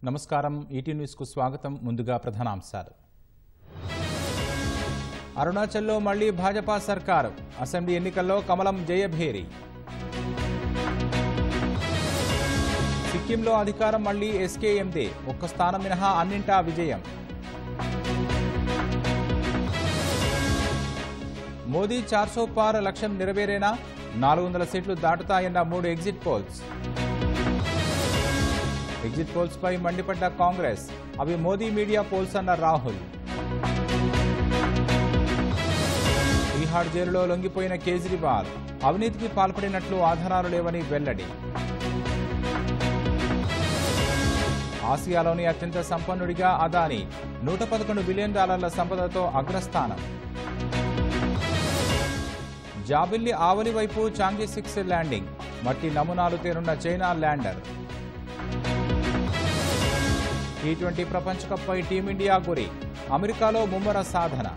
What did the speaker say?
నమస్కారం ఈటీ న్యూస్ కు స్వాగతం ముందుగా ప్రధానాంశాలు అరుణాచల్లో మళ్లీ భాజపా సర్కారు అసెంబ్లీ ఎన్నికల్లో కమలం జయభేరి సిక్కింలో అధికారం మళ్లీ ఎస్కేఎందే ఒక్క స్థానం మినహా అన్నింటా విజయం మోదీ 400 పార్ లక్ష్యం నెరవేరేనా 400 సీట్లు దాటుతాయన్న 3 ఎగ్జిట్ పోల్స్ ఎగ్జిట్ పోల్స్ పై మండిపడ్డ కాంగ్రెస్ అవి మోదీ మీడియా పోల్స్ అన్న రాహుల్ బీహార్ జైలులో లొంగిపోయిన కేజ్రీవాల్ అవినీతికి పాల్పడినట్లు ఆధారాలు లేవని వెల్లడి ఆసియాలోని అత్యంత సంపన్నుడిగా అదానీ $111 బిలియన్ సంపదతో అగ్రస్థానం జాబిల్లి ఆవలి వైపు చాంగి 6 ల్యాండింగ్ మట్టి నమూనాలు తేనున్న చైనా ల్యాండర్ T20 ప్రపంచ కప్ పై టీమిండియా గురి అమెరికాలో ముమ్మర సాధన